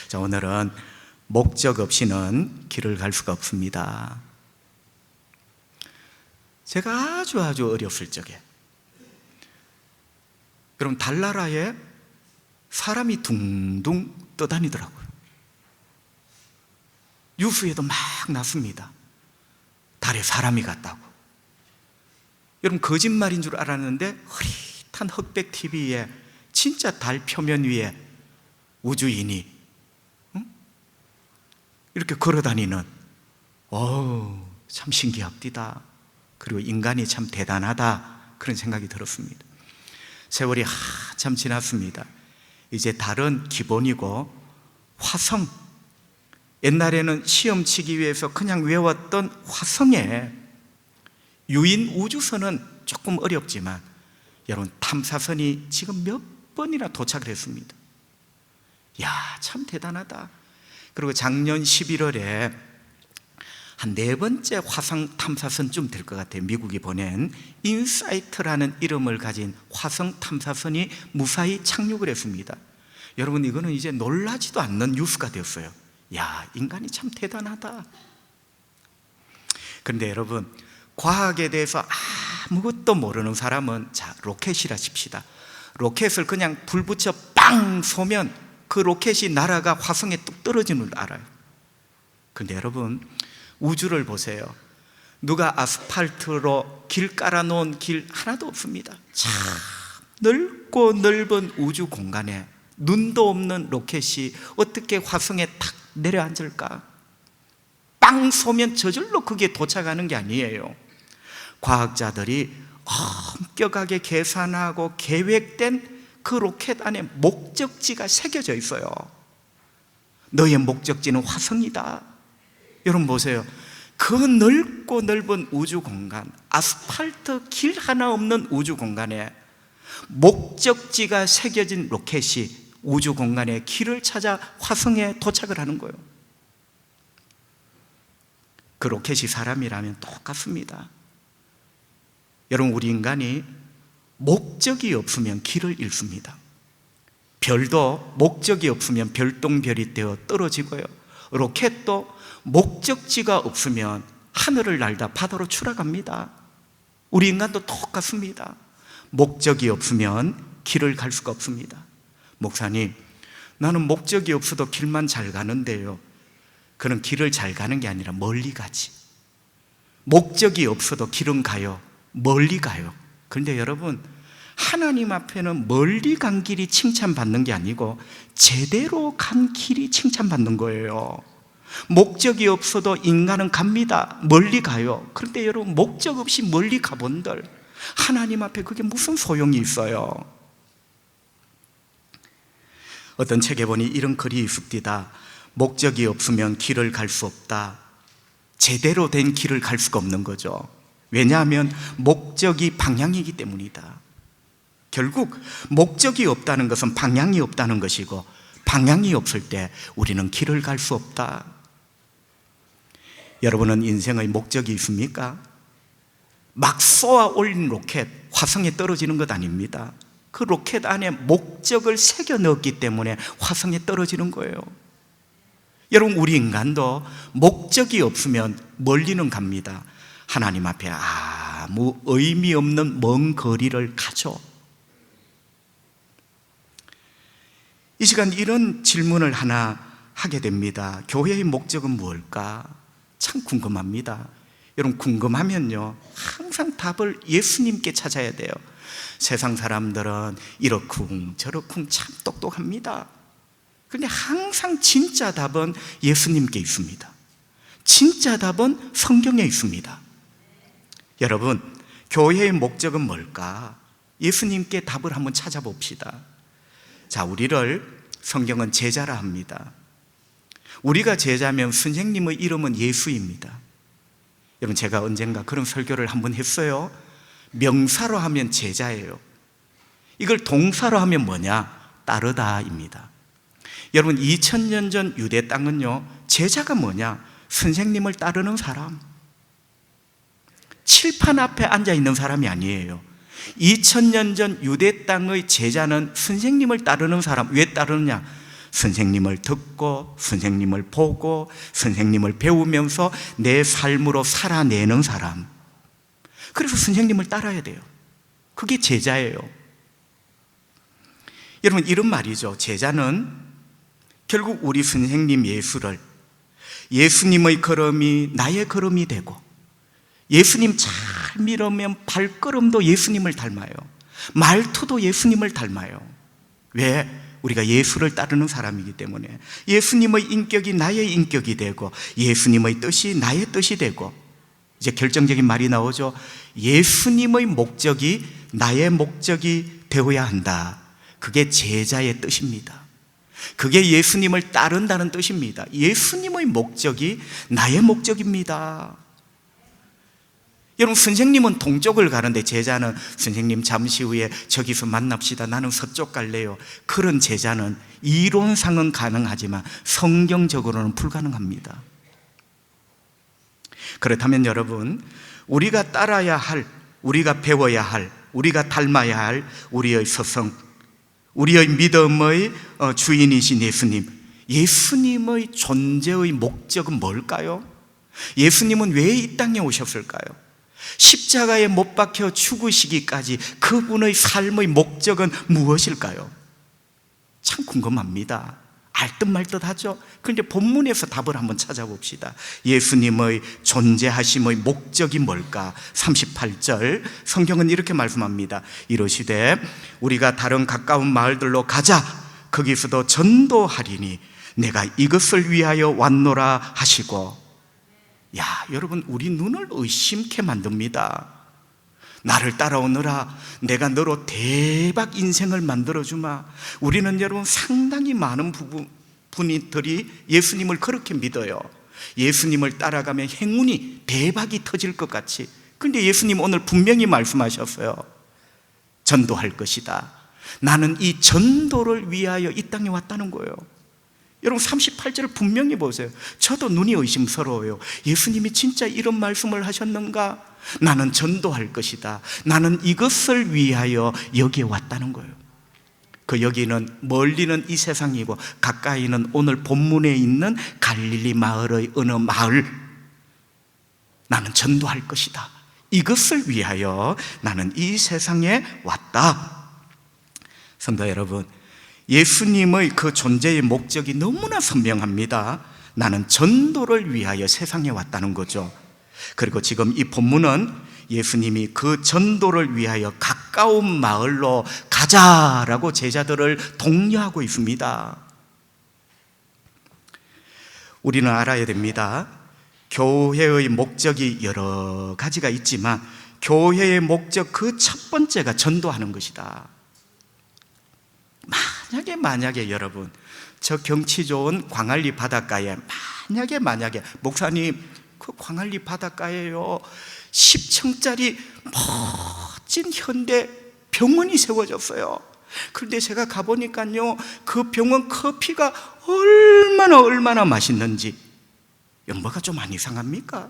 자, 오늘은 목적 없이는 길을 갈 수가 없습니다. 제가 아주 어렸을 적에, 그럼 달나라에 사람이 둥둥 떠다니더라고요. 뉴스에도 막 났습니다. 달에 사람이 갔다고. 여러분, 거짓말인 줄 알았는데 흐릿한 흑백 TV에 진짜 달 표면 위에 우주인이 이렇게 걸어다니는, 참 신기합니다. 그리고 인간이 참 대단하다, 그런 생각이 들었습니다. 세월이 한참 지났습니다. 이제 달은 기본이고 화성, 옛날에는 시험 치기 위해서 그냥 외웠던 화성에 유인 우주선은 조금 어렵지만 여러분, 탐사선이 지금 몇 번이나 도착을 했습니다. 참 대단하다. 그리고 작년 11월에 한 4번째 화성 탐사선쯤 될 것 같아요. 미국이 보낸 인사이트라는 이름을 가진 화성 탐사선이 무사히 착륙을 했습니다. 여러분, 이거는 이제 놀라지도 않는 뉴스가 되었어요. 인간이 참 대단하다. 그런데 여러분, 과학에 대해서 아무것도 모르는 사람은, 로켓이라 칩시다. 로켓을 그냥 불 붙여 빵 쏘면 그 로켓이 날아가 화성에 뚝 떨어지는 줄 알아요. 그런데 여러분, 우주를 보세요. 누가 아스팔트로 길 깔아놓은 길 하나도 없습니다. 참 넓고 넓은 우주 공간에 눈도 없는 로켓이 어떻게 화성에 탁 내려앉을까? 빵 쏘면 저절로 그게 도착하는 게 아니에요. 과학자들이 엄격하게 계산하고 계획된 그 로켓 안에 목적지가 새겨져 있어요. 너의 목적지는 화성이다. 여러분 보세요. 그 넓고 넓은 우주 공간, 아스팔트 길 하나 없는 우주 공간에 목적지가 새겨진 로켓이 우주 공간에 길을 찾아 화성에 도착을 하는 거예요. 그 로켓이 사람이라면 똑같습니다. 여러분, 우리 인간이 목적이 없으면 길을 잃습니다. 별도 목적이 없으면 별똥별이 되어 떨어지고요. 로켓도 목적지가 없으면 하늘을 날다 바다로 추락합니다. 우리 인간도 똑같습니다. 목적이 없으면 길을 갈 수가 없습니다. 목사님, 나는 목적이 없어도 길만 잘 가는데요. 그는 길을 잘 가는 게 아니라 멀리 가지. 목적이 없어도 길은 가요. 멀리 가요. 그런데 여러분, 하나님 앞에는 멀리 간 길이 칭찬받는 게 아니고 제대로 간 길이 칭찬받는 거예요. 목적이 없어도 인간은 갑니다. 멀리 가요. 그런데 여러분, 목적 없이 멀리 가본들 하나님 앞에 그게 무슨 소용이 있어요? 어떤 책에 보니 이런 글이 있습니다. 목적이 없으면 길을 갈 수 없다. 제대로 된 길을 갈 수가 없는 거죠. 왜냐하면 목적이 방향이기 때문이다. 결국 목적이 없다는 것은 방향이 없다는 것이고, 방향이 없을 때 우리는 길을 갈 수 없다. 여러분은 인생의 목적이 있습니까? 막 쏘아 올린 로켓, 화성에 떨어지는 것 아닙니다. 그 로켓 안에 목적을 새겨 넣었기 때문에 화성에 떨어지는 거예요. 여러분, 우리 인간도 목적이 없으면 멀리는 갑니다. 하나님 앞에 아무 의미 없는 먼 거리를 가죠. 이 시간 이런 질문을 하나 하게 됩니다. 교회의 목적은 무엇일까? 참 궁금합니다. 여러분, 궁금하면요, 항상 답을 예수님께 찾아야 돼요. 세상 사람들은 이러쿵 저러쿵 참 똑똑합니다. 그런데 항상 진짜 답은 예수님께 있습니다. 진짜 답은 성경에 있습니다. 여러분, 교회의 목적은 뭘까? 예수님께 답을 한번 찾아봅시다. 자, 우리를 성경은 제자라 합니다. 우리가 제자면 선생님의 이름은 예수입니다. 여러분, 제가 언젠가 그런 설교를 한번 했어요. 명사로 하면 제자예요. 이걸 동사로 하면 뭐냐? 따르다입니다. 여러분, 2000년 전 유대 땅은요, 제자가 뭐냐? 선생님을 따르는 사람, 칠판 앞에 앉아있는 사람이 아니에요. 2000년 전 유대 땅의 제자는 선생님을 따르는 사람. 왜 따르느냐? 선생님을 듣고 선생님을 보고 선생님을 배우면서 내 삶으로 살아내는 사람. 그래서 선생님을 따라야 돼요. 그게 제자예요. 여러분, 이런 말이죠. 제자는 결국 우리 선생님 예수를, 예수님의 걸음이 나의 걸음이 되고, 예수님 잘 믿으면 발걸음도 예수님을 닮아요. 말투도 예수님을 닮아요. 왜? 우리가 예수를 따르는 사람이기 때문에. 예수님의 인격이 나의 인격이 되고 예수님의 뜻이 나의 뜻이 되고, 이제 결정적인 말이 나오죠. 예수님의 목적이 나의 목적이 되어야 한다. 그게 제자의 뜻입니다. 그게 예수님을 따른다는 뜻입니다. 예수님의 목적이 나의 목적입니다. 여러분, 선생님은 동쪽을 가는데 제자는 선생님 잠시 후에 저기서 만납시다, 나는 서쪽 갈래요. 그런 제자는 이론상은 가능하지만 성경적으로는 불가능합니다. 그렇다면 여러분, 우리가 따라야 할, 우리가 배워야 할, 우리가 닮아야 할 우리의 스승, 우리의 믿음의 주인이신 예수님, 예수님의 존재의 목적은 뭘까요? 예수님은 왜 이 땅에 오셨을까요? 십자가에 못 박혀 죽으시기까지 그분의 삶의 목적은 무엇일까요? 참 궁금합니다. 알듯 말듯 하죠? 그런데 본문에서 답을 한번 찾아봅시다. 예수님의 존재하심의 목적이 뭘까? 38절 성경은 이렇게 말씀합니다. 이르시되 우리가 다른 가까운 마을들로 가자. 거기서도 전도하리니 내가 이것을 위하여 왔노라 하시고. 야, 여러분, 우리 눈을 의심케 만듭니다. 나를 따라오느라 내가 너로 대박 인생을 만들어주마. 우리는 여러분 상당히 많은 분들이 예수님을 그렇게 믿어요. 예수님을 따라가면 행운이 대박이 터질 것 같이. 그런데 예수님 오늘 분명히 말씀하셨어요. 전도할 것이다. 나는 이 전도를 위하여 이 땅에 왔다는 거예요. 여러분, 38절을 분명히 보세요. 저도 눈이 의심스러워요. 예수님이 진짜 이런 말씀을 하셨는가? 나는 전도할 것이다. 나는 이것을 위하여 여기에 왔다는 거예요. 그 여기는 멀리는 이 세상이고 가까이는 오늘 본문에 있는 갈릴리 마을의 어느 마을. 나는 전도할 것이다. 이것을 위하여 나는 이 세상에 왔다. 성도 여러분, 예수님의 그 존재의 목적이 너무나 선명합니다. 나는 전도를 위하여 세상에 왔다는 거죠. 그리고 지금 이 본문은 예수님이 그 전도를 위하여 가까운 마을로 가자라고 제자들을 독려하고 있습니다. 우리는 알아야 됩니다. 교회의 목적이 여러 가지가 있지만 교회의 목적 그 첫 번째가 전도하는 것이다. 만약에 여러분, 저 경치 좋은 광안리 바닷가에 만약에 목사님, 그 광안리 바닷가에요 10층짜리 멋진 현대 병원이 세워졌어요. 그런데 제가 가보니까요, 그 병원 커피가 얼마나 맛있는지. 뭐가 좀 안 이상합니까?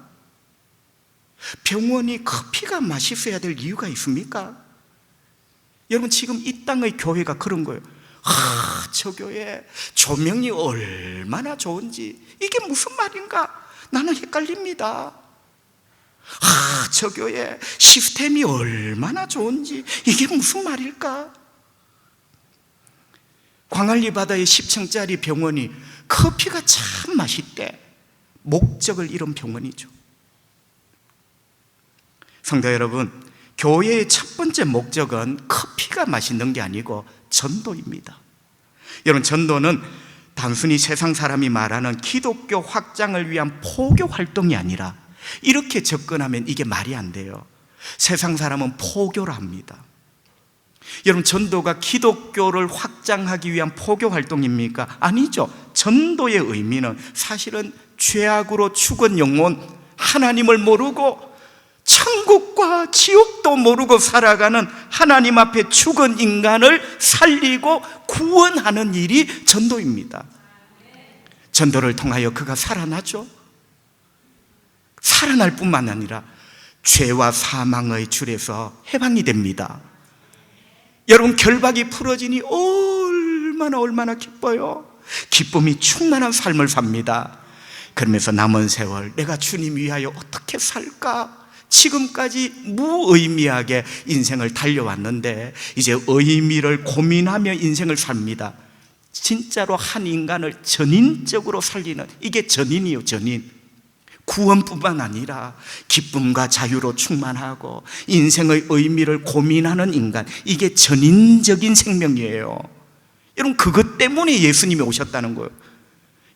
병원이 커피가 맛있어야 될 이유가 있습니까? 여러분, 지금 이 땅의 교회가 그런 거예요. 저 교회 조명이 얼마나 좋은지, 이게 무슨 말인가? 나는 헷갈립니다. 저 교회 시스템이 얼마나 좋은지, 이게 무슨 말일까? 광안리 바다에 10층짜리 병원이 커피가 참 맛있대. 목적을 잃은 병원이죠. 성도 여러분, 교회의 첫 번째 목적은 커피가 맛있는 게 아니고 전도입니다. 여러분, 전도는 단순히 세상 사람이 말하는 기독교 확장을 위한 포교 활동이 아니라, 이렇게 접근하면 이게 말이 안 돼요. 세상 사람은 포교를 합니다. 여러분, 전도가 기독교를 확장하기 위한 포교 활동입니까? 아니죠. 전도의 의미는 사실은 죄악으로 죽은 영혼, 하나님을 모르고 천국과 지옥도 모르고 살아가는 하나님 앞에 죽은 인간을 살리고 구원하는 일이 전도입니다. 전도를 통하여 그가 살아나죠. 살아날 뿐만 아니라 죄와 사망의 줄에서 해방이 됩니다. 여러분, 결박이 풀어지니 얼마나 기뻐요. 기쁨이 충만한 삶을 삽니다. 그러면서 남은 세월 내가 주님 위하여 어떻게 살까? 지금까지 무의미하게 인생을 달려왔는데 이제 의미를 고민하며 인생을 삽니다. 진짜로 한 인간을 전인적으로 살리는, 이게 전인이요, 전인. 구원뿐만 아니라 기쁨과 자유로 충만하고 인생의 의미를 고민하는 인간, 이게 전인적인 생명이에요. 여러분, 그것 때문에 예수님이 오셨다는 거예요.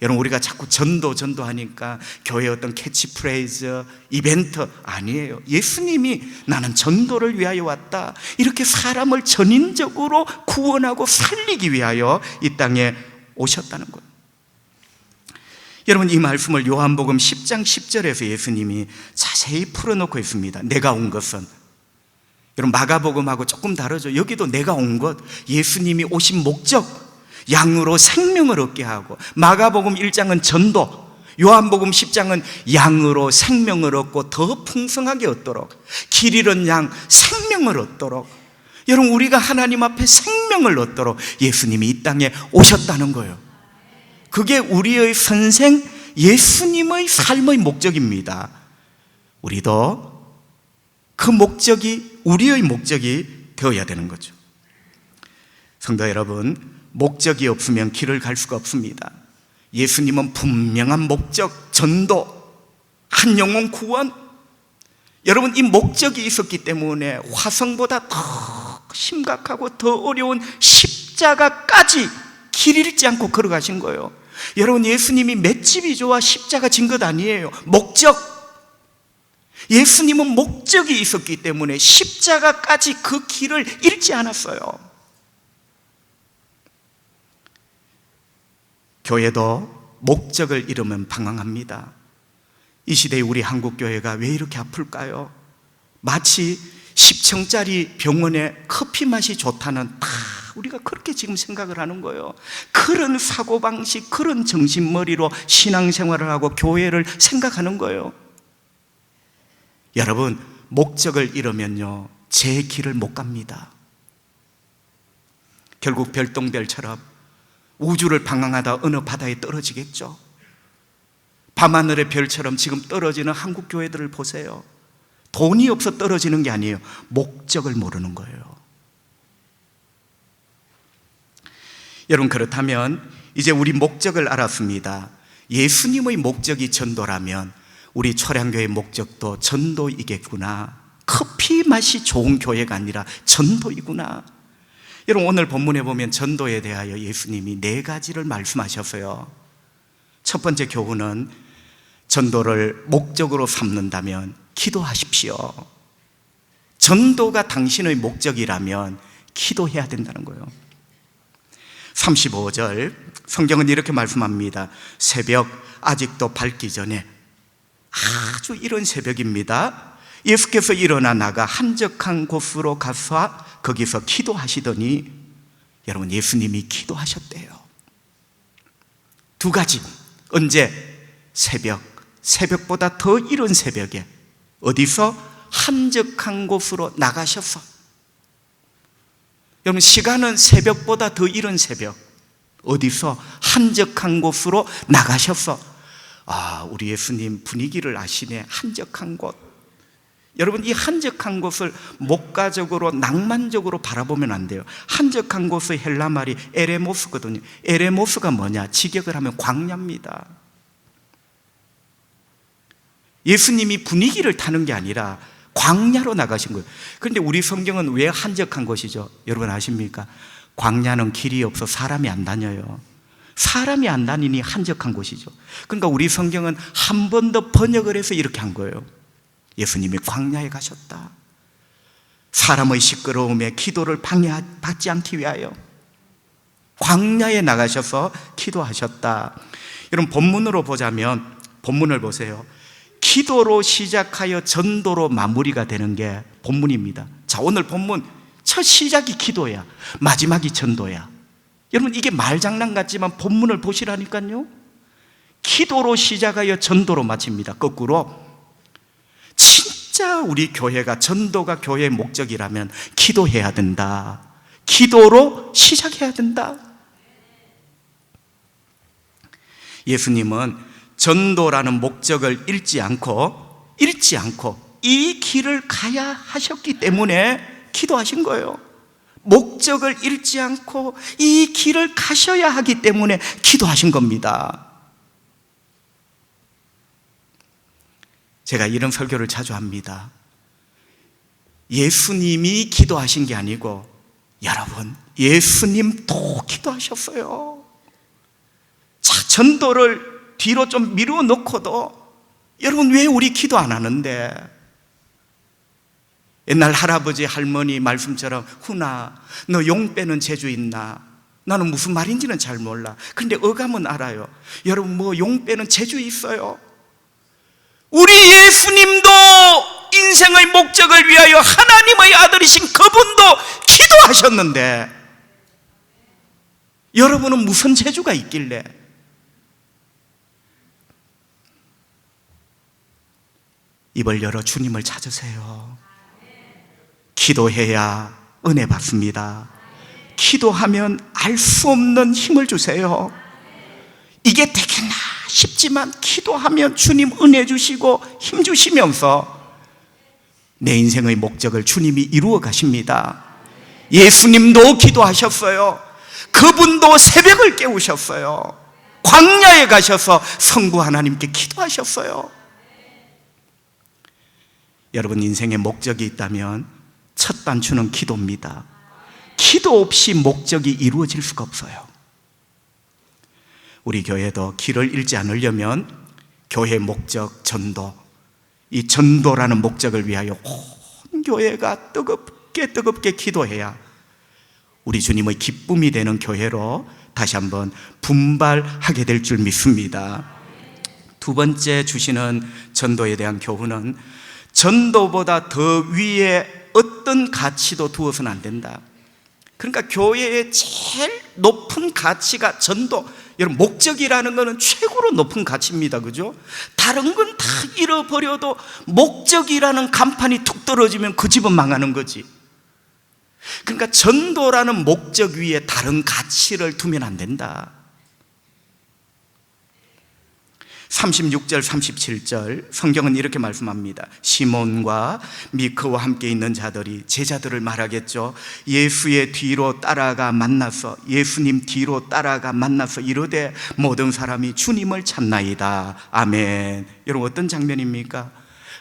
여러분, 우리가 자꾸 전도하니까 교회 어떤 캐치프레이즈, 이벤트 아니에요. 예수님이 나는 전도를 위하여 왔다, 이렇게 사람을 전인적으로 구원하고 살리기 위하여 이 땅에 오셨다는 거예요. 여러분, 이 말씀을 요한복음 10장 10절에서 예수님이 자세히 풀어놓고 있습니다. 내가 온 것은. 여러분, 마가복음하고 조금 다르죠. 여기도 내가 온 것, 예수님이 오신 목적, 양으로 생명을 얻게 하고, 마가복음 1장은 전도, 요한복음 10장은 양으로 생명을 얻고 더 풍성하게 얻도록, 길 잃은 양 생명을 얻도록, 여러분, 우리가 하나님 앞에 생명을 얻도록 예수님이 이 땅에 오셨다는 거예요. 그게 우리의 선생 예수님의 삶의 목적입니다. 우리도 그 목적이 우리의 목적이 되어야 되는 거죠. 성도 여러분, 목적이 없으면 길을 갈 수가 없습니다. 예수님은 분명한 목적, 전도, 한 영혼 구원. 여러분, 이 목적이 있었기 때문에 화성보다 더 심각하고 더 어려운 십자가까지 길 잃지 않고 걸어가신 거예요. 여러분, 예수님이 맷집이 좋아 십자가 진 것 아니에요. 목적. 예수님은 목적이 있었기 때문에 십자가까지 그 길을 잃지 않았어요. 교회도 목적을 잃으면 방황합니다. 이 시대에 우리 한국교회가 왜 이렇게 아플까요? 마치 10층짜리 병원에 커피 맛이 좋다는, 다 우리가 그렇게 지금 생각을 하는 거예요. 그런 사고방식, 그런 정신머리로 신앙생활을 하고 교회를 생각하는 거예요. 여러분, 목적을 잃으면요, 제 길을 못 갑니다. 결국 별똥별처럼 우주를 방황하다 어느 바다에 떨어지겠죠. 밤하늘의 별처럼 지금 떨어지는 한국 교회들을 보세요. 돈이 없어 떨어지는 게 아니에요. 목적을 모르는 거예요. 여러분, 그렇다면 이제 우리 목적을 알았습니다. 예수님의 목적이 전도라면 우리 초량교회의 목적도 전도이겠구나. 커피 맛이 좋은 교회가 아니라 전도이구나. 여러분, 오늘 본문에 보면 전도에 대하여 예수님이 4가지를 말씀하셨어요. 첫 번째 교훈은 전도를 목적으로 삼는다면 기도하십시오. 전도가 당신의 목적이라면 기도해야 된다는 거예요. 35절 성경은 이렇게 말씀합니다. 새벽 아직도 밝기 전에, 아주 이른 새벽입니다. 예수께서 일어나 나가 한적한 곳으로 가서 거기서 기도하시더니, 여러분, 예수님이 기도하셨대요. 2가지. 언제? 새벽보다 더 이른 새벽에 어디서? 한적한 곳으로 나가셔서. 여러분, 시간은 새벽보다 더 이른 새벽, 어디서? 한적한 곳으로 나가셔서. 아, 우리 예수님 분위기를 아시네. 한적한 곳. 여러분, 이 한적한 곳을 목가적으로 낭만적으로 바라보면 안 돼요. 한적한 곳의 헬라 말이 에레모스거든요. 에레모스가 뭐냐? 직역을 하면 광야입니다. 예수님이 분위기를 타는 게 아니라 광야로 나가신 거예요. 그런데 우리 성경은 왜 한적한 곳이죠? 여러분 아십니까? 광야는 길이 없어 사람이 안 다녀요. 사람이 안 다니니 한적한 곳이죠. 그러니까 우리 성경은 한 번 더 번역을 해서 이렇게 한 거예요. 예수님이 광야에 가셨다. 사람의 시끄러움에 기도를 방해받지 않기 위하여 광야에 나가셔서 기도하셨다. 여러분, 본문으로 보자면, 본문을 보세요. 기도로 시작하여 전도로 마무리가 되는 게 본문입니다. 자, 오늘 본문 첫 시작이 기도야, 마지막이 전도야. 여러분, 이게 말장난 같지만 본문을 보시라니까요. 기도로 시작하여 전도로 마칩니다. 거꾸로. 진짜 우리 교회가, 전도가 교회의 목적이라면 기도해야 된다. 기도로 시작해야 된다. 예수님은 전도라는 목적을 잃지 않고 이 길을 가야 하셨기 때문에 기도하신 거예요. 목적을 잃지 않고 이 길을 가셔야 하기 때문에 기도하신 겁니다. 제가 이런 설교를 자주 합니다. 예수님이 기도하신 게 아니고 여러분, 예수님도 기도하셨어요. 자, 전도를 뒤로 좀 미루어 놓고도 여러분, 왜 우리 기도 안 하는데? 옛날 할아버지 할머니 말씀처럼, 훈아, 너 용 빼는 재주 있나? 나는 무슨 말인지는 잘 몰라. 근데 어감은 알아요. 여러분, 뭐 용 빼는 재주 있어요? 우리 예수님도 인생의 목적을 위하여 하나님의 아들이신 그분도 기도하셨는데 여러분은 무슨 재주가 있길래? 입을 열어 주님을 찾으세요. 기도해야 은혜 받습니다. 기도하면 알 수 없는 힘을 주세요. 이게 되겠나 싶지만 기도하면 주님 은혜 주시고 힘 주시면서 내 인생의 목적을 주님이 이루어 가십니다. 예수님도 기도하셨어요. 그분도 새벽을 깨우셨어요. 광야에 가셔서 성부 하나님께 기도하셨어요. 여러분, 인생에 목적이 있다면 첫 단추는 기도입니다. 기도 없이 목적이 이루어질 수가 없어요. 우리 교회도 길을 잃지 않으려면 교회 목적 전도, 이 전도라는 목적을 위하여 온 교회가 뜨겁게 기도해야 우리 주님의 기쁨이 되는 교회로 다시 한번 분발하게 될 줄 믿습니다. 두 번째 주시는 전도에 대한 교훈은 전도보다 더 위에 어떤 가치도 두어서는 안 된다. 그러니까 교회의 제일 높은 가치가 전도. 여러분, 목적이라는 것은 최고로 높은 가치입니다. 그죠? 다른 건 다 잃어버려도 목적이라는 간판이 툭 떨어지면 그 집은 망하는 거지. 그러니까 전도라는 목적 위에 다른 가치를 두면 안 된다. 36절 37절 성경은 이렇게 말씀합니다. 시몬과 미크와 함께 있는 자들이 제자들을 말하겠죠. 예수의 뒤로 따라가 만나서, 예수님 뒤로 따라가 만나서 이르되 모든 사람이 주님을 찾나이다. 아멘. 여러분, 어떤 장면입니까?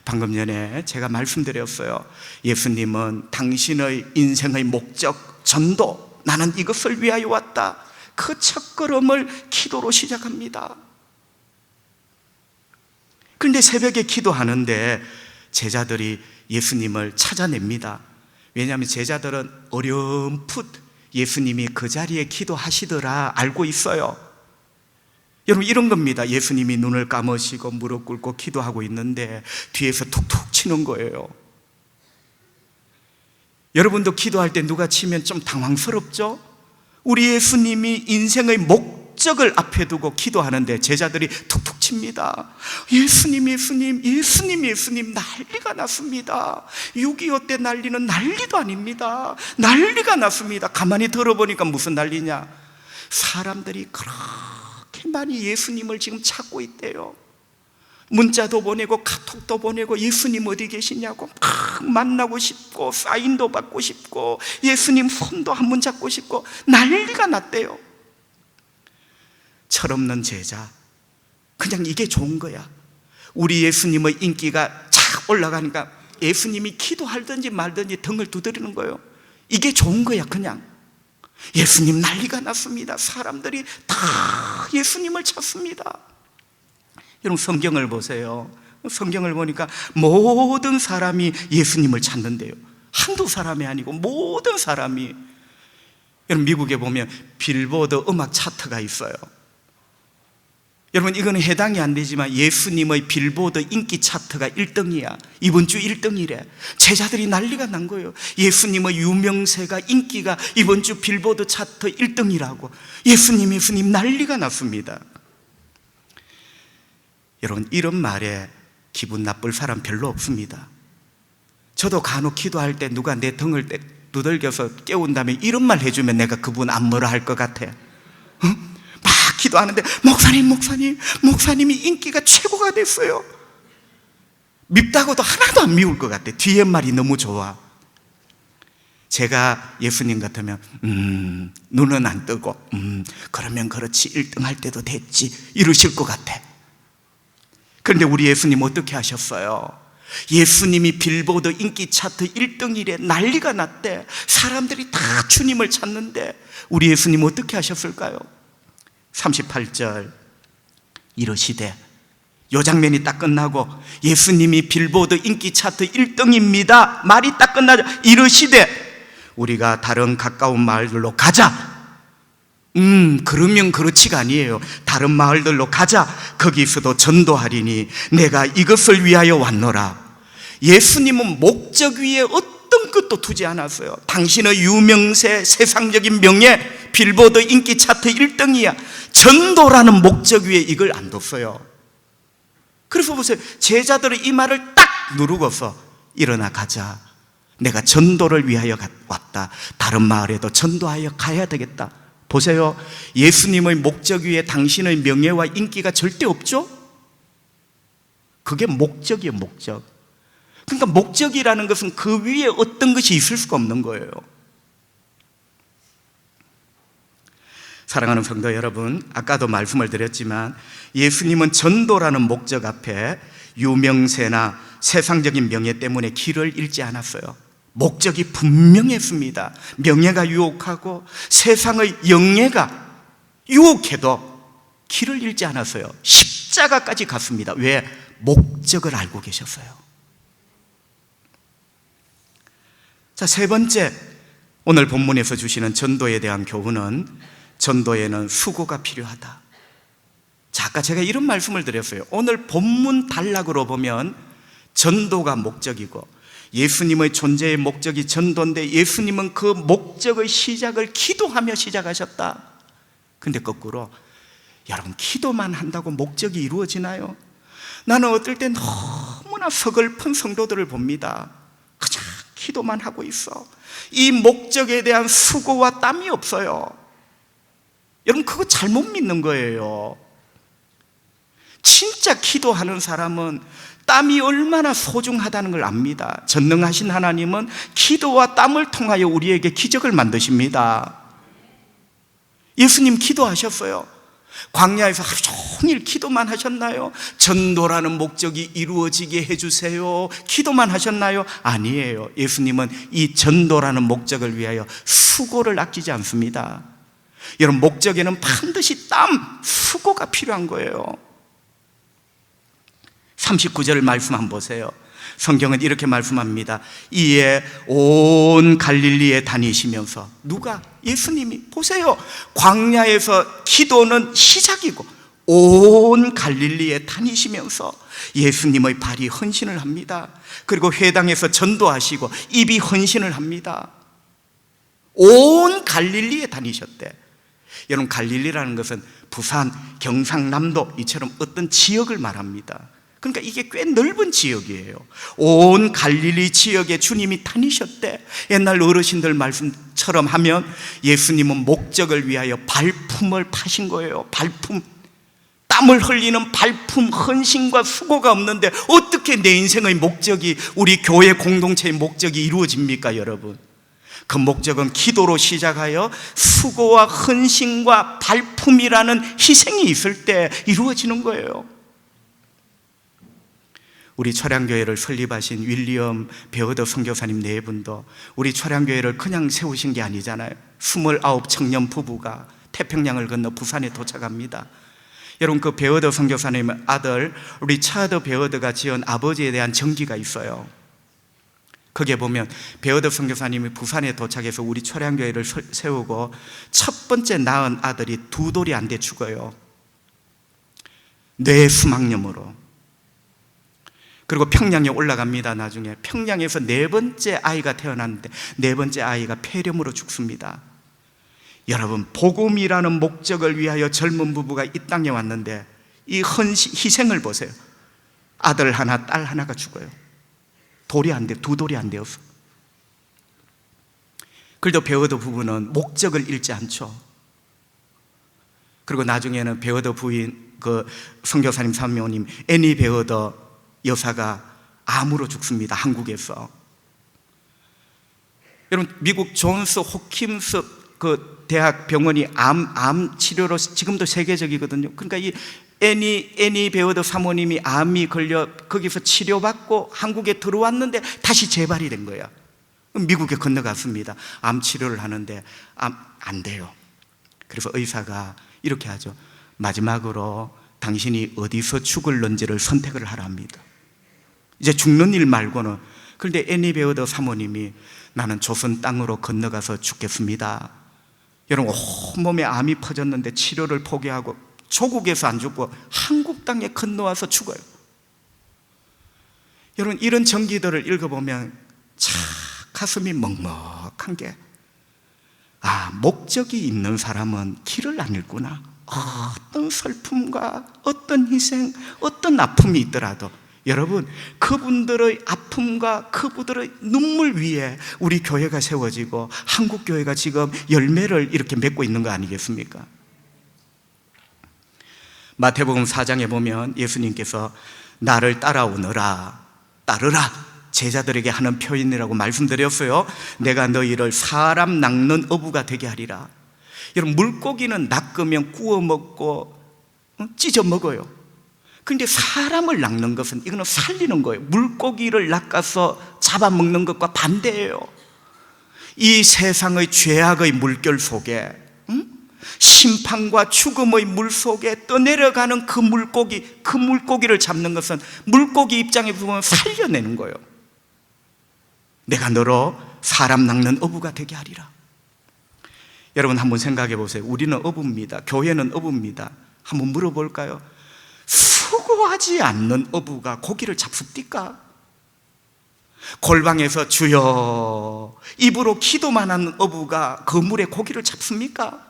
방금 전에 제가 말씀드렸어요. 예수님은 당신의 인생의 목적 전도, 나는 이것을 위하여 왔다. 그 첫걸음을 기도로 시작합니다. 그런데 새벽에 기도하는데 제자들이 예수님을 찾아냅니다. 왜냐하면 제자들은 어렴풋 예수님이 그 자리에 기도하시더라 알고 있어요. 여러분, 이런 겁니다. 예수님이 눈을 감으시고 무릎 꿇고 기도하고 있는데 뒤에서 툭툭 치는 거예요. 여러분도 기도할 때 누가 치면 좀 당황스럽죠? 우리 예수님이 인생의 목적을 앞에 두고 기도하는데 제자들이 툭툭 칩니다. 예수님 난리가 났습니다. 6.25 때 난리는 난리도 아닙니다. 난리가 났습니다. 가만히 들어보니까 무슨 난리냐? 사람들이 그렇게 많이 예수님을 지금 찾고 있대요. 문자도 보내고 카톡도 보내고 예수님 어디 계시냐고 막 만나고 싶고 사인도 받고 싶고 예수님 손도 한번 잡고 싶고 난리가 났대요. 철없는 제자, 그냥 이게 좋은 거야. 우리 예수님의 인기가 착 올라가니까 예수님이 기도하든지 말든지 등을 두드리는 거예요. 이게 좋은 거야. 그냥 예수님 난리가 났습니다. 사람들이 다 예수님을 찾습니다. 여러분, 성경을 보세요. 성경을 보니까 모든 사람이 예수님을 찾는데요. 한두 사람이 아니고 모든 사람이. 여러분, 미국에 보면 빌보드 음악 차트가 있어요. 여러분, 이거는 해당이 안 되지만 예수님의 빌보드 인기 차트가 1등이야. 이번 주 1등이래. 제자들이 난리가 난 거예요. 예수님의 유명세가, 인기가 이번 주 빌보드 차트 1등이라고. 예수님 난리가 났습니다. 여러분, 이런 말에 기분 나쁠 사람 별로 없습니다. 저도 간혹 기도할 때 누가 내 등을 두들겨서 깨운 다음에 이런 말 해주면 내가 그분 안 뭐라 할 것 같아. 막 기도하는데 목사님이 인기가 최고가 됐어요. 밉다고도 하나도 안 미울 것 같아. 뒤에 말이 너무 좋아. 제가 예수님 같으면 눈은 안 뜨고 그러면 그렇지 1등 할 때도 됐지 이러실 것 같아. 그런데 우리 예수님 어떻게 하셨어요? 예수님이 빌보드 인기 차트 1등일에 난리가 났대. 사람들이 다 주님을 찾는데 우리 예수님 어떻게 하셨을까요? 38절 이러시되, 요 장면이 딱 끝나고 예수님이 빌보드 인기 차트 1등입니다 말이 딱 끝나죠. 이러시되 우리가 다른 가까운 마을들로 가자. 그러면 그렇지가 아니에요. 다른 마을들로 가자. 거기서도 전도하리니 내가 이것을 위하여 왔노라. 예수님은 목적 위에 어떤 것도 두지 않았어요. 당신의 유명세, 세상적인 명예, 빌보드 인기 차트 1등이야. 전도라는 목적 위에 이걸 안 뒀어요. 그래서 보세요. 제자들은 이 말을 딱 누르고서 일어나 가자. 내가 전도를 위하여 왔다. 다른 마을에도 전도하여 가야 되겠다. 보세요. 예수님의 목적 위에 당신의 명예와 인기가 절대 없죠? 그게 목적이에요, 목적. 그러니까 목적이라는 것은 그 위에 어떤 것이 있을 수가 없는 거예요. 사랑하는 성도 여러분, 아까도 말씀을 드렸지만 예수님은 전도라는 목적 앞에 유명세나 세상적인 명예 때문에 길을 잃지 않았어요. 목적이 분명했습니다. 명예가 유혹하고 세상의 영예가 유혹해도 길을 잃지 않았어요. 십자가까지 갔습니다. 왜? 목적을 알고 계셨어요. 자, 세 번째, 오늘 본문에서 주시는 전도에 대한 교훈은 전도에는 수고가 필요하다. 자, 아까 제가 이런 말씀을 드렸어요. 오늘 본문 단락으로 보면 전도가 목적이고 예수님의 존재의 목적이 전도인데 예수님은 그 목적의 시작을 기도하며 시작하셨다. 근데 거꾸로 여러분, 기도만 한다고 목적이 이루어지나요? 나는 어떨 때 너무나 서글픈 성도들을 봅니다. 그냥 기도만 하고 있어. 이 목적에 대한 수고와 땀이 없어요. 여러분, 그거 잘못 믿는 거예요. 진짜 기도하는 사람은 땀이 얼마나 소중하다는 걸 압니다. 전능하신 하나님은 기도와 땀을 통하여 우리에게 기적을 만드십니다. 예수님 기도하셨어요. 광야에서 하루 종일 기도만 하셨나요? 전도라는 목적이 이루어지게 해주세요 기도만 하셨나요? 아니에요. 예수님은 이 전도라는 목적을 위하여 수고를 아끼지 않습니다. 여러분, 목적에는 반드시 땀, 수고가 필요한 거예요. 39절 말씀 한번 보세요. 성경은 이렇게 말씀합니다. 이에 온 갈릴리에 다니시면서, 누가? 예수님이. 보세요. 광야에서 기도는 시작이고 온 갈릴리에 다니시면서 예수님의 발이 헌신을 합니다. 그리고 회당에서 전도하시고 입이 헌신을 합니다. 온 갈릴리에 다니셨대. 여러분, 갈릴리라는 것은 부산, 경상남도 이처럼 어떤 지역을 말합니다. 그러니까 이게 꽤 넓은 지역이에요. 온 갈릴리 지역에 주님이 다니셨대. 옛날 어르신들 말씀처럼 하면 예수님은 목적을 위하여 발품을 파신 거예요. 발품. 땀을 흘리는 발품, 헌신과 수고가 없는데 어떻게 내 인생의 목적이, 우리 교회 공동체의 목적이 이루어집니까, 여러분? 그 목적은 기도로 시작하여 수고와 헌신과 발품이라는 희생이 있을 때 이루어지는 거예요. 우리 초량교회를 설립하신 윌리엄 베어더 선교사님 네 분도 우리 초량교회를 그냥 세우신 게 아니잖아요. 29 청년 부부가 태평양을 건너 부산에 도착합니다. 여러분, 그 베어더 선교사님의 아들 리차드 베어더가 지은 아버지에 대한 전기가 있어요. 거기에 보면 베어더 선교사님이 부산에 도착해서 우리 초량교회를 세우고 첫 번째 낳은 아들이 2돌이 안 돼 죽어요. 뇌수막염으로. 그리고 평양에 올라갑니다. 나중에 평양에서 4번째 아이가 태어났는데 4번째 아이가 폐렴으로 죽습니다. 여러분, 복음이라는 목적을 위하여 젊은 부부가 이 땅에 왔는데 이 희생을 보세요. 아들 하나, 딸 하나가 죽어요. 돌이 안 돼, 2돌이 안 되어서. 그래도 베어더 부부는 목적을 잃지 않죠. 그리고 나중에는 베어더 부인, 그 선교사님 사모님 애니 베어더 여사가 암으로 죽습니다. 한국에서. 여러분, 미국 존스 호킨스 그 대학 병원이 암 치료로 지금도 세계적이거든요. 그러니까 이 애니 베어더 사모님이 암이 걸려 거기서 치료받고 한국에 들어왔는데 다시 재발이 된 거야. 미국에 건너갔습니다. 암 치료를 하는데 안 돼요. 그래서 의사가 이렇게 하죠. 마지막으로 당신이 어디서 죽을런지를 선택을 하라 합니다. 이제 죽는 일 말고는. 그런데 애니 베어더 사모님이 나는 조선 땅으로 건너가서 죽겠습니다. 여러분, 온몸에 암이 퍼졌는데 치료를 포기하고 조국에서 안 죽고 한국 땅에 건너와서 죽어요. 여러분, 이런 전기들을 읽어보면 참 가슴이 먹먹한 게, 목적이 있는 사람은 길을 안 잃구나. 어떤 슬픔과 어떤 희생, 어떤 아픔이 있더라도 여러분, 그분들의 아픔과 그분들의 눈물 위에 우리 교회가 세워지고 한국 교회가 지금 열매를 이렇게 맺고 있는 거 아니겠습니까? 마태복음 4장에 보면 예수님께서 나를 따라오너라, 따르라, 제자들에게 하는 표현이라고 말씀드렸어요. 내가 너희를 사람 낚는 어부가 되게 하리라. 여러분, 물고기는 낚으면 구워 먹고 찢어 먹어요. 그런데 사람을 낚는 것은 이거는 살리는 거예요. 물고기를 낚아서 잡아먹는 것과 반대예요. 이 세상의 죄악의 물결 속에, 심판과 죽음의 물 속에 떠내려가는 그 물고기를 잡는 것은 물고기 입장에서 보면 살려내는 거예요. 내가 너로 사람 낚는 어부가 되게 하리라. 여러분, 한번 생각해 보세요. 우리는 어부입니다. 교회는 어부입니다. 한번 물어볼까요? 수고하지 않는 어부가 고기를 잡습니까? 골방에서 주여 입으로 기도만 하는 어부가 그물에 고기를 잡습니까?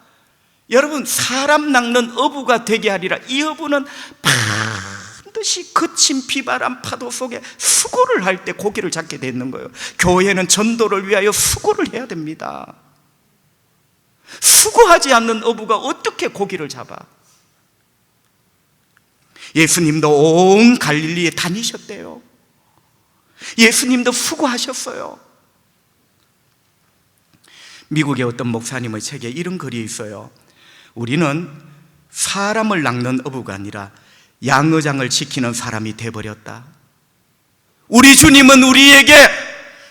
여러분, 사람 낚는 어부가 되게 하리라. 이 어부는 반드시 거친 비바람 파도 속에 수고를 할 때 고기를 잡게 되는 거예요. 교회는 전도를 위하여 수고를 해야 됩니다. 수고하지 않는 어부가 어떻게 고기를 잡아? 예수님도 온 갈릴리에 다니셨대요. 예수님도 수고하셨어요. 미국의 어떤 목사님의 책에 이런 글이 있어요. 우리는 사람을 낚는 어부가 아니라 양어장을 지키는 사람이 돼버렸다. 우리 주님은 우리에게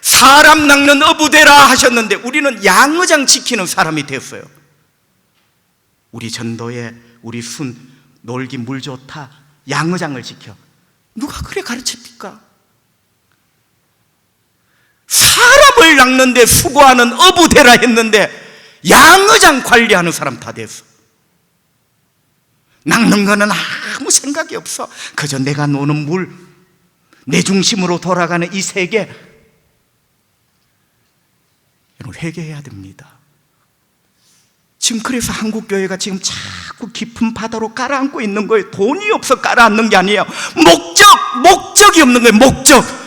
사람 낚는 어부 되라 하셨는데 우리는 양어장 지키는 사람이 되었어요. 우리 전도에 우리 순 놀기 물 좋다, 양어장을 지켜. 누가 그래 가르칩니까? 사람을 낚는데 수고하는 어부 되라 했는데 양어장 관리하는 사람 다 됐어. 낚는 거는 아무 생각이 없어. 그저 내가 노는 물, 내 중심으로 돌아가는 이 세계. 여러분, 회개해야 됩니다. 지금 그래서 한국교회가 지금 자꾸 깊은 바다로 가라앉고 있는 거예요. 돈이 없어 가라앉는 게 아니에요. 목적이 없는 거예요.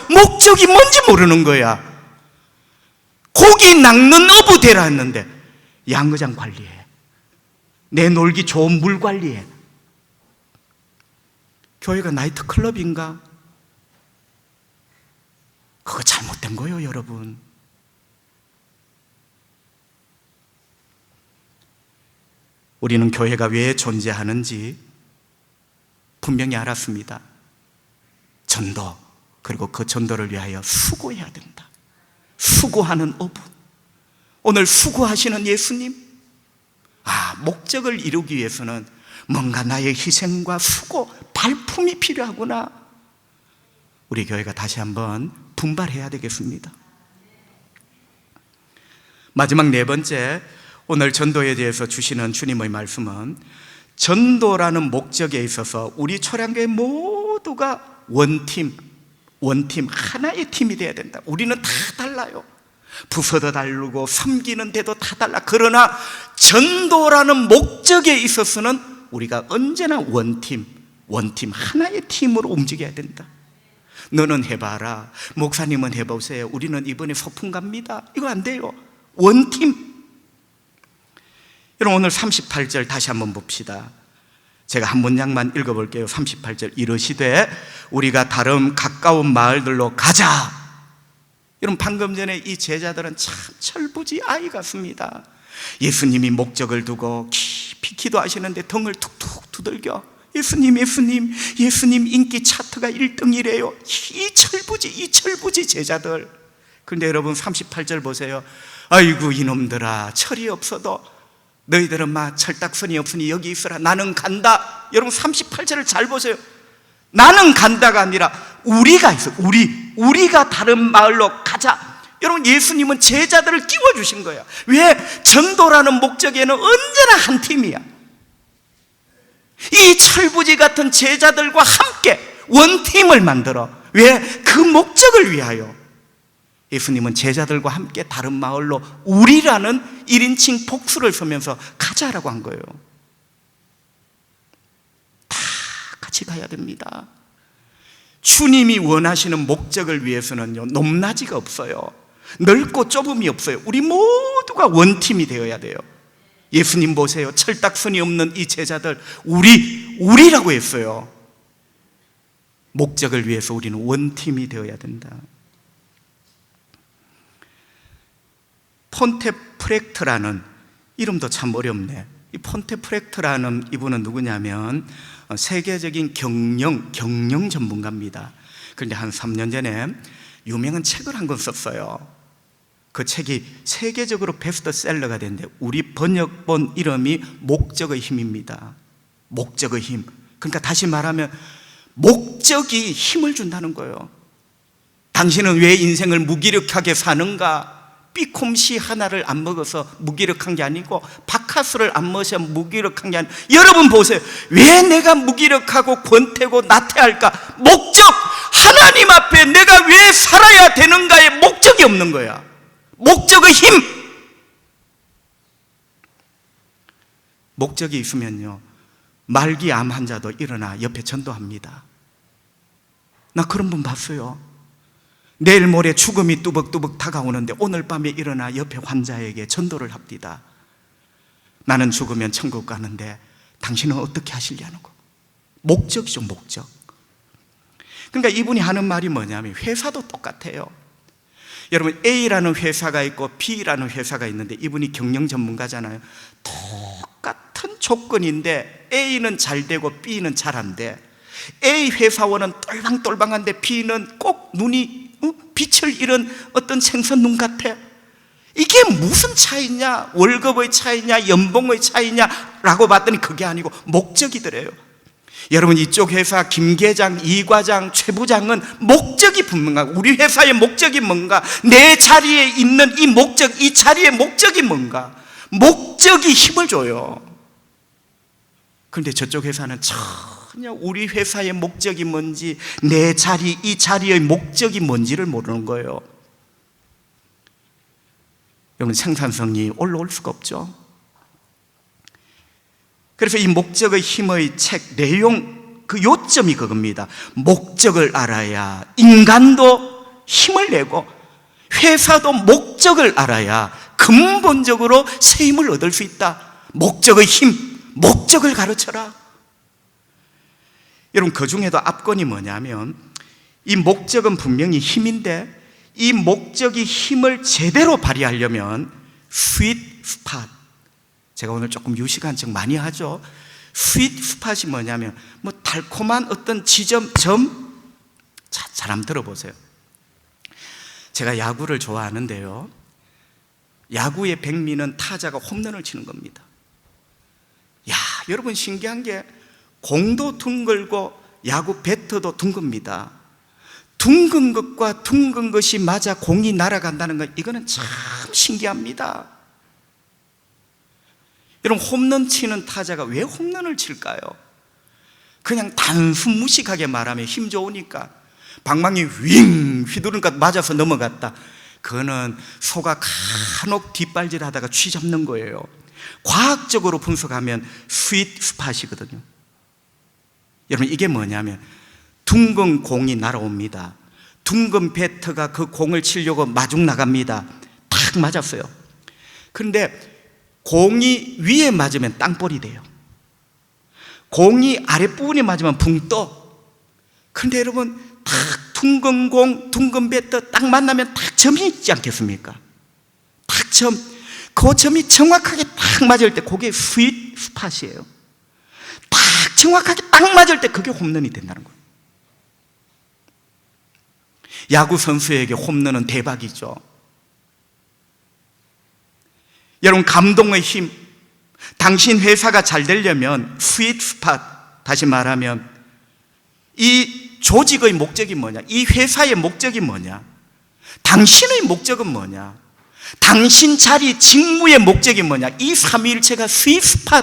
목적이 뭔지 모르는 거야. 고기 낚는 어부 되라 했는데 양어장 관리해, 내 놀기 좋은 물 관리해. 교회가 나이트클럽인가? 그거 잘못된 거예요, 여러분. 우리는 교회가 왜 존재하는지 분명히 알았습니다. 전도, 그리고 그 전도를 위하여 수고해야 된다. 수고하는 어부. 오늘 수고하시는 예수님, 목적을 이루기 위해서는 뭔가 나의 희생과 수고, 발품이 필요하구나. 우리 교회가 다시 한번 분발해야 되겠습니다. 마지막 네 번째, 오늘 전도에 대해서 주시는 주님의 말씀은 전도라는 목적에 있어서 우리 초량교회 모두가 원팀, 하나의 팀이 되어야 된다. 우리는 다 달라요. 부서도 다르고 섬기는 데도 다 달라. 그러나 전도라는 목적에 있어서는 우리가 언제나 원팀, 하나의 팀으로 움직여야 된다. 너는 해봐라, 목사님은 해보세요, 우리는 이번에 소풍 갑니다, 이거 안 돼요. 원팀. 그럼 오늘 38절 다시 한번 봅시다. 제가 한 문장만 읽어볼게요. 38절, 이르시되 우리가 다른 가까운 마을들로 가자. 여러분, 방금 전에 이 제자들은 참 철부지 아이 같습니다. 예수님이 목적을 두고 깊이 기도하시는데 등을 툭툭 두들겨. 예수님 인기 차트가 1등이래요. 이 철부지 제자들. 그런데 여러분 38절 보세요. 아이고 이놈들아, 철이 없어도 너희들은 막 철딱선이 없으니 여기 있으라. 나는 간다. 여러분 38절을 잘 보세요. 나는 간다가 아니라 우리가 있어. 우리가 다른 마을로 가자. 여러분, 예수님은 제자들을 끼워주신 거야. 왜? 전도라는 목적에는 언제나 한 팀이야. 이 철부지 같은 제자들과 함께 원팀을 만들어. 왜? 그 목적을 위하여. 예수님은 제자들과 함께 다른 마을로 우리라는 1인칭 복수를 쓰면서 가자라고 한 거예요. 다 같이 가야 됩니다. 주님이 원하시는 목적을 위해서는요, 높낮이가 없어요. 넓고 좁음이 없어요. 우리 모두가 원팀이 되어야 돼요. 예수님 보세요. 철딱선이 없는 이 제자들, 우리라고 했어요. 목적을 위해서 우리는 원팀이 되어야 된다. 폰테프렉트라는, 이름도 참 어렵네. 이 폰테프렉트라는 이분은 누구냐면 세계적인 경영 전문가입니다. 그런데 한 3년 전에 유명한 책을 한 권 썼어요. 그 책이 세계적으로 베스트셀러가 됐는데 우리 번역본 이름이 목적의 힘입니다. 목적의 힘. 그러니까 다시 말하면 목적이 힘을 준다는 거예요. 당신은 왜 인생을 무기력하게 사는가? 삐콤씨 하나를 안 먹어서 무기력한 게 아니고 바카스를 안 마셔 무기력한 게 아니고, 여러분 보세요. 왜 내가 무기력하고 권태고 나태할까? 목적! 하나님 앞에 내가 왜 살아야 되는가에 목적이 없는 거야. 목적의 힘! 목적이 있으면요, 말기 암 환자도 일어나 옆에 전도합니다. 나 그런 분 봤어요. 내일 모레 죽음이 뚜벅뚜벅 다가오는데 오늘 밤에 일어나 옆에 환자에게 전도를 합니다. 나는 죽으면 천국 가는데 당신은 어떻게 하시려는 거? 목적이죠, 목적. 그러니까 이분이 하는 말이 뭐냐면, 회사도 똑같아요. 여러분, A라는 회사가 있고 B라는 회사가 있는데 이분이 경영 전문가잖아요. 똑같은 조건인데 A는 잘 되고 B는 잘 안 돼. A 회사원은 똘방똘방한데 B는 꼭 눈이 빛을 잃은 어떤 생선 눈 같아. 이게 무슨 차이냐? 월급의 차이냐? 연봉의 차이냐라고 봤더니 그게 아니고 목적이더래요. 여러분, 이쪽 회사 김 계장, 이 과장, 최 부장은 목적이 분명하고, 우리 회사의 목적이 뭔가, 내 자리에 있는 이 목적, 이 자리의 목적이 뭔가, 목적이 힘을 줘요. 그런데 저쪽 회사는 전혀 우리 회사의 목적이 뭔지, 내 자리, 이 자리의 목적이 뭔지를 모르는 거예요. 여러분, 생산성이 올라올 수가 없죠. 그래서 이 목적의 힘의 책 내용, 그 요점이 그겁니다. 목적을 알아야 인간도 힘을 내고 회사도 목적을 알아야 근본적으로 새 힘을 얻을 수 있다. 목적의 힘, 목적을 가르쳐라. 여러분, 그 중에도 압권이 뭐냐면, 이 목적은 분명히 힘인데 이 목적이 힘을 제대로 발휘하려면 스윗 스팟, 제가 오늘 조금 유식한 척 많이 하죠. 스윗 스팟이 뭐냐면, 뭐 달콤한 어떤 지점, 자, 잘 한번 들어보세요. 제가 야구를 좋아하는데요, 야구의 백미는 타자가 홈런을 치는 겁니다. 야, 여러분, 신기한 게 공도 둥글고 야구 배트도 둥급니다. 둥근 것과 둥근 것이 맞아 공이 날아간다는 것, 이거는 참 신기합니다. 여러분, 홈런 치는 타자가 왜 홈런을 칠까요? 그냥 단순 무식하게 말하면 힘 좋으니까. 방망이 윙 휘두르니까 맞아서 넘어갔다. 그거는 소가 간혹 뒷발질하다가 쥐 잡는 거예요. 과학적으로 분석하면 스윗 스팟이거든요. 여러분, 이게 뭐냐면, 둥근 공이 날아옵니다. 둥근 배트가 그 공을 치려고 마중 나갑니다. 탁 맞았어요. 그런데 공이 위에 맞으면 땅볼이 돼요. 공이 아랫부분에 맞으면 붕 떠. 그런데 여러분, 딱 둥근 공, 둥근 배트 딱 만나면 딱 점이 있지 않겠습니까? 딱 점. 그 점이 정확하게 딱 맞을 때 그게 스윗 스팟이에요. 딱 정확하게 딱 맞을 때 그게 홈런이 된다는 거예요. 야구 선수에게 홈런은 대박이죠. 여러분, 감동의 힘. 당신 회사가 잘 되려면 스윗 스팟, 다시 말하면 이 조직의 목적이 뭐냐? 이 회사의 목적이 뭐냐? 당신의 목적은 뭐냐? 당신 자리 직무의 목적이 뭐냐? 이 삼위일체가 스윗 스팟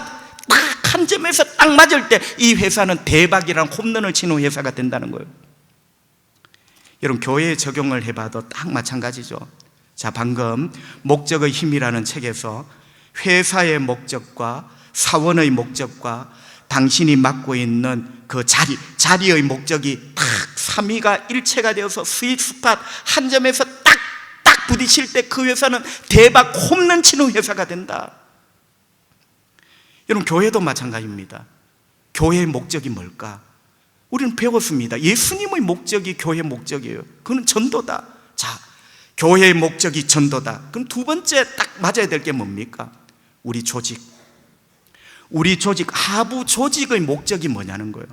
딱 한 점에서 딱 맞을 때 이 회사는 대박이라는 홈런을 치는 회사가 된다는 거예요. 여러분, 교회에 적용을 해봐도 딱 마찬가지죠. 자, 방금 목적의 힘이라는 책에서 회사의 목적과 사원의 목적과 당신이 맡고 있는 그 자리의 목적이 딱 삼위가 일체가 되어서 스윗 스팟 한 점에서 딱 부딪힐 때 그 회사는 대박 홈런 치는 회사가 된다. 여러분, 교회도 마찬가지입니다. 교회의 목적이 뭘까? 우리는 배웠습니다. 예수님의 목적이 교회의 목적이에요. 그건 전도다. 자, 교회의 목적이 전도다. 그럼 두 번째 딱 맞아야 될 게 뭡니까? 우리 조직, 하부 조직의 목적이 뭐냐는 거예요.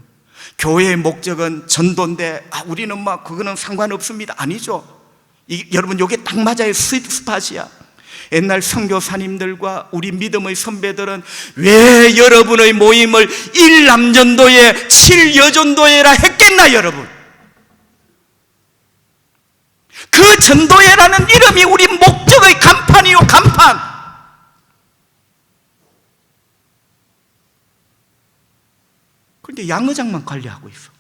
교회의 목적은 전도인데 우리는 그거는 상관없습니다. 아니죠. 여러분, 이게 딱 맞아요. 스윗 스팟이야. 옛날 선교사님들과 우리 믿음의 선배들은 왜 여러분의 모임을 1남전도회 7여전도회라 했겠나 여러분? 그 전도회라는 이름이 우리 목적의 간판이요, 간판. 그런데 양의장만 관리하고 있어.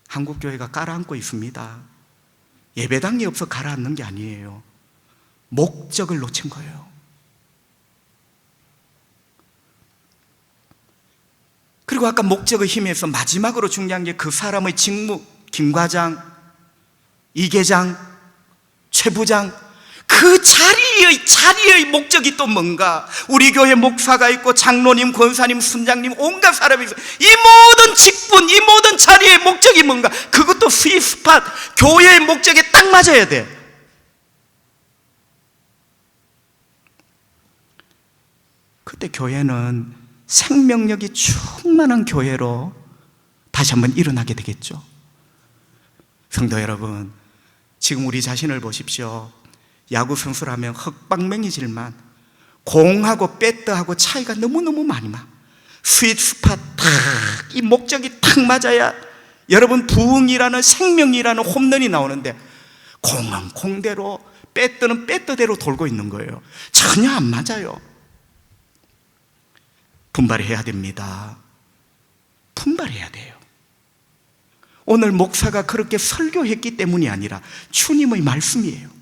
한국교회가 가라앉고 있습니다. 예배당이 없어 가라앉는 게 아니에요. 목적을 놓친 거예요. 그리고 아까 목적의 힘에서 마지막으로 중요한 게 그 사람의 직무, 김과장, 이계장, 최부장, 그 자리의 목적이 또 뭔가? 우리 교회 목사가 있고 장로님, 권사님, 순장님, 온갖 사람이 있어. 이 모든 직분, 이 모든 자리의 목적이 뭔가? 그것도 스윗 스팟, 교회의 목적에 딱 맞아야 돼. 그때 교회는 생명력이 충만한 교회로 다시 한번 일어나게 되겠죠. 성도 여러분, 지금 우리 자신을 보십시오. 야구 선수라면 흑방맹이질만 공하고 배트하고 차이가 너무너무 많이 나. 스윗 스팟 딱 이 목적이 딱 맞아야 여러분 부흥이라는 생명이라는 홈런이 나오는데 공은 공대로 배트는 배트대로 돌고 있는 거예요. 전혀 안 맞아요. 분발해야 됩니다. 분발해야 돼요. 오늘 목사가 그렇게 설교했기 때문이 아니라 주님의 말씀이에요.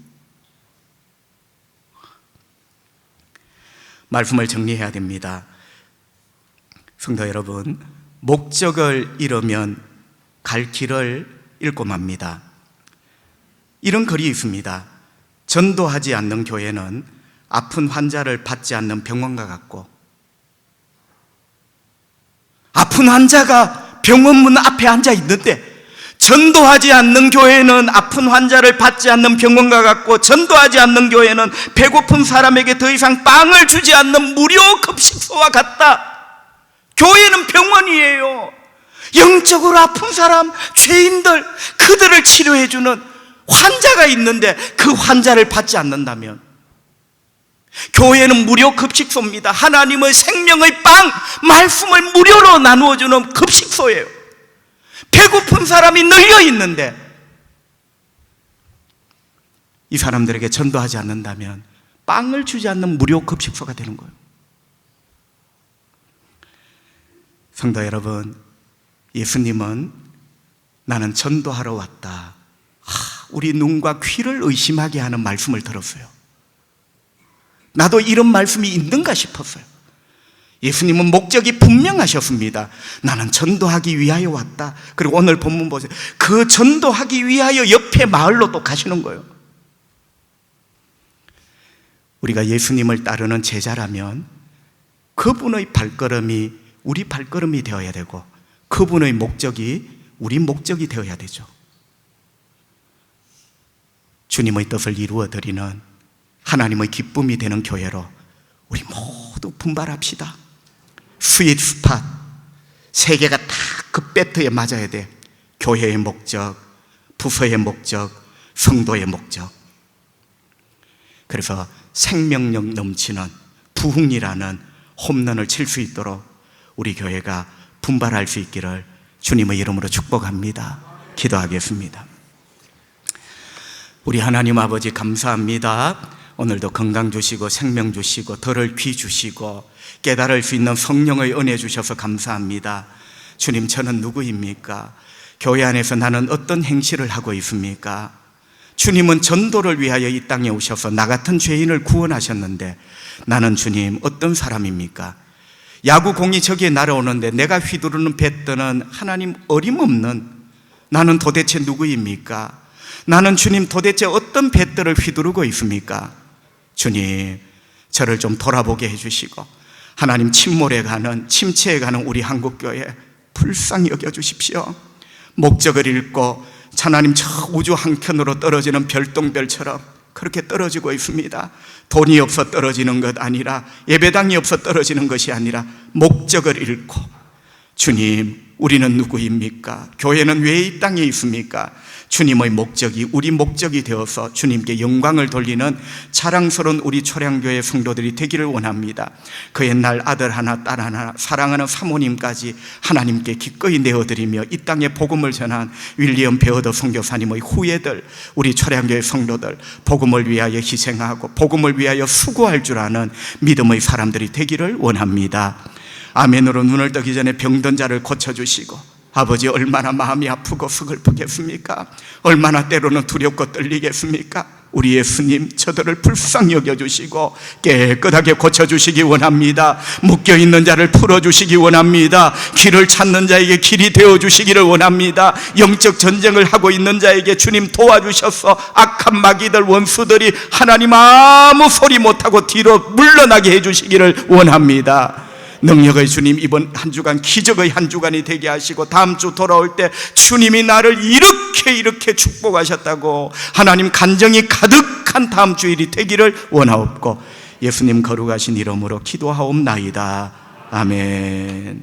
말씀을 정리해야 됩니다. 성도 여러분, 목적을 잃으면 갈 길을 잃고 맙니다. 이런 글이 있습니다. 전도하지 않는 교회는 아픈 환자를 받지 않는 병원과 같고, 아픈 환자가 병원 문 앞에 앉아 있는데 전도하지 않는 교회는 아픈 환자를 받지 않는 병원과 같고, 전도하지 않는 교회는 배고픈 사람에게 더 이상 빵을 주지 않는 무료 급식소와 같다. 교회는 병원이에요. 영적으로 아픈 사람, 죄인들, 그들을 치료해주는 환자가 있는데 그 환자를 받지 않는다면, 교회는 무료 급식소입니다. 하나님의 생명의 빵, 말씀을 무료로 나누어주는 급식소예요. 배고픈 사람이 널려 있는데 이 사람들에게 전도하지 않는다면 빵을 주지 않는 무료 급식소가 되는 거예요. 성도 여러분, 예수님은 나는 전도하러 왔다, 우리 눈과 귀를 의심하게 하는 말씀을 들었어요. 나도 이런 말씀이 있는가 싶었어요. 예수님은 목적이 분명하셨습니다. 나는 전도하기 위하여 왔다. 그리고 오늘 본문 보세요. 그 전도하기 위하여 옆에 마을로 또 가시는 거예요. 우리가 예수님을 따르는 제자라면 그분의 발걸음이 우리 발걸음이 되어야 되고 그분의 목적이 우리 목적이 되어야 되죠. 주님의 뜻을 이루어드리는 하나님의 기쁨이 되는 교회로 우리 모두 분발합시다. 스윗 스팟, 세계가 다 그 배트에 맞아야 돼. 교회의 목적, 부서의 목적, 성도의 목적. 그래서 생명력 넘치는 부흥이라는 홈런을 칠 수 있도록 우리 교회가 분발할 수 있기를 주님의 이름으로 축복합니다. 기도하겠습니다. 우리 하나님 아버지 감사합니다. 오늘도 건강 주시고 생명 주시고 들을 귀 주시고 깨달을 수 있는 성령의 은혜 주셔서 감사합니다. 주님, 저는 누구입니까? 교회 안에서 나는 어떤 행실을 하고 있습니까? 주님은 전도를 위하여 이 땅에 오셔서 나 같은 죄인을 구원하셨는데 나는 주님 어떤 사람입니까? 야구공이 저기에 날아오는데 내가 휘두르는 배트는 하나님 어림없는 나는 도대체 누구입니까? 나는 주님 도대체 어떤 배트를 휘두르고 있습니까? 주님, 저를 좀 돌아보게 해주시고 하나님 침체해 가는 우리 한국교회 불쌍히 여겨주십시오. 목적을 잃고 하나님 저 우주 한켠으로 떨어지는 별똥별처럼 그렇게 떨어지고 있습니다. 돈이 없어 떨어지는 것 아니라 예배당이 없어 떨어지는 것이 아니라 목적을 잃고 주님, 우리는 누구입니까? 교회는 왜 이 땅에 있습니까? 주님의 목적이 우리 목적이 되어서 주님께 영광을 돌리는 자랑스러운 우리 초량교회 성도들이 되기를 원합니다. 그 옛날 아들 하나 딸 하나 사랑하는 사모님까지 하나님께 기꺼이 내어드리며 이 땅에 복음을 전한 윌리엄 베어더 선교사님의 후예들, 우리 초량교회 성도들 복음을 위하여 희생하고 복음을 위하여 수고할 줄 아는 믿음의 사람들이 되기를 원합니다. 아멘으로 눈을 뜨기 전에 병든 자를 고쳐주시고 아버지, 얼마나 마음이 아프고 서글프겠습니까? 얼마나 때로는 두렵고 떨리겠습니까? 우리 예수님, 저들을 불쌍히 여겨주시고 깨끗하게 고쳐주시기 원합니다. 묶여있는 자를 풀어주시기 원합니다. 길을 찾는 자에게 길이 되어주시기를 원합니다. 영적 전쟁을 하고 있는 자에게 주님 도와주셔서 악한 마귀들 원수들이 하나님 아무 소리 못하고 뒤로 물러나게 해주시기를 원합니다. 능력의 주님, 이번 한 주간 기적의 한 주간이 되게 하시고 다음 주 돌아올 때 주님이 나를 이렇게 축복하셨다고 하나님 간정이 가득한 다음 주일이 되기를 원하옵고 예수님 거룩하신 이름으로 기도하옵나이다. 아멘.